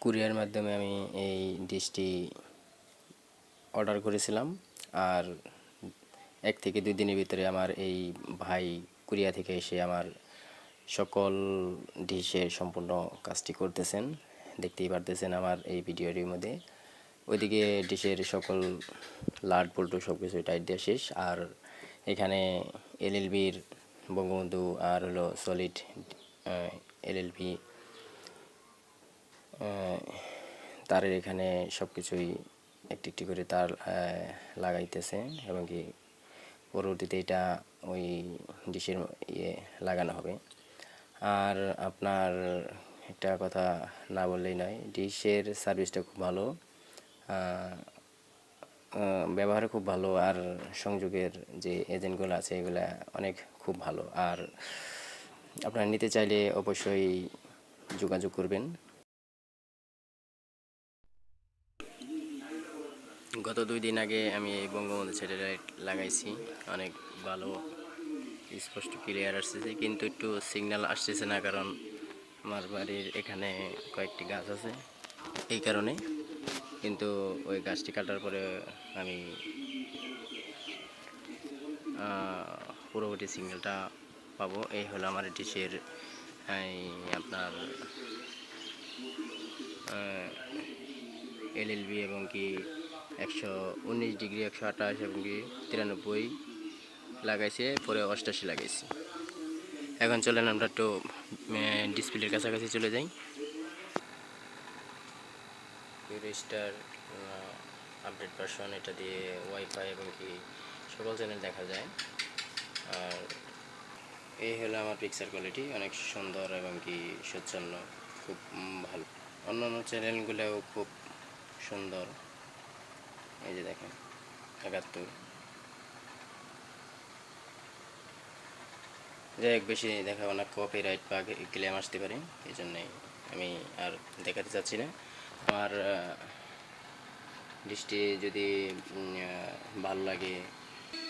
Courier মাধ্যমে আমি এই ডিশটি অর্ডার করেছিলাম। আর 1 থেকে 2 দিনের ভিতরে আমার এই ভাই কুরিয়া থেকে এসে আমার সকল ডিশের সম্পূর্ণ কাজটি করতেছেন। দেখতেই পারতেছেন আমার এই ভিডিওটির মধ্যে। ওইদিকে ডিশের সকল লাট বল্টু সব কিছু টাইট দেওয়া শেষ। আর এখানে এলএলবির বঙ্গবন্ধু আর হলো সলিড এলএলবি তারের এখানে সব কিছুই একটি একটি করে তার লাগাইতেছে এবং কি পরবর্তীতে এটা ওই ডিশের লাগানো হবে। আর আপনার একটা কথা না বললেই নয়, ডিশের সার্ভিসটা খুব ভালো, ব্যবহার খুব ভালো। আর সংযোগের যে এজেন্টগুলো আছে এগুলা অনেক খুব ভালো। আর আপনারা নিতে চাইলে অবশ্যই যোগাযোগ করবেন। গত 2 দিন আগে আমি এই বঙ্গবন্ধু স্যাটেলাইট লাগাইছি, অনেক ভালো স্পষ্ট ক্লিয়ার আসতেছে, কিন্তু একটু সিগন্যাল আসতেছে না, কারণ আমার বাড়ির এখানে কয়েকটি গাছ আছে এই কারণে। কিন্তু ওই গাছটি কাটার পরে আমি পরবর্তী সিগন্যালটা পাবো। এই হলো আমার ডিশের আপনার এলএলবি এবং কি 119 ডিগ্রি, 128 এবং কি 93 লাগাইছে, পরে 88 লাগাইছি। এখন চলেন আমরা একটু ডিসপ্লের কাছাকাছি চলে যাই। স্টার আপডেট ভার্সন, এটা দিয়ে ওয়াইফাই এবং কি সকল চ্যানেল দেখা যায়। আর এই হলো আমার পিকচার কোয়ালিটি, অনেক সুন্দর এবং কি স্বচ্ছন্ন, খুব ভালো। অন্যান্য চ্যানেলগুলোও খুব সুন্দর। এই যে দেখেন 71, যাই হোক বেশি দেখাবো না, কপিরাইট বা ক্লেম আসতে পারে, এই জন্যই আমি আর দেখাতে চাচ্ছি না। আমার ডিশটি যদি ভালো লাগে,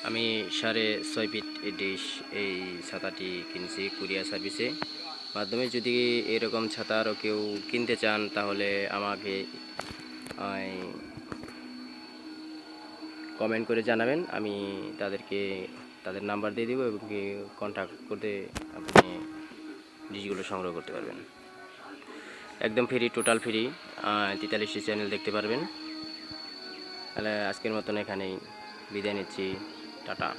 আমি 6.5 ফিট ডিশ এই ছাতাটি কিনছি কুরিয়ার সার্ভিসে মাধ্যমে। যদি এরকম ছাতা আরও কেউ কিনতে চান তাহলে আমাকে কমেন্ট করে জানাবেন, আমি তাদের নাম্বার দিয়ে দেবো এবং কন্ট্যাক্ট করতে আপনি ডিশগুলো সংগ্রহ করতে পারবেন। একদম ফ্রি, টোটাল ফ্রি, 43টি চ্যানেল দেখতে পারবেন। তাহলে আজকের মতন এখানেই বিদায় নিচ্ছি, টাটা।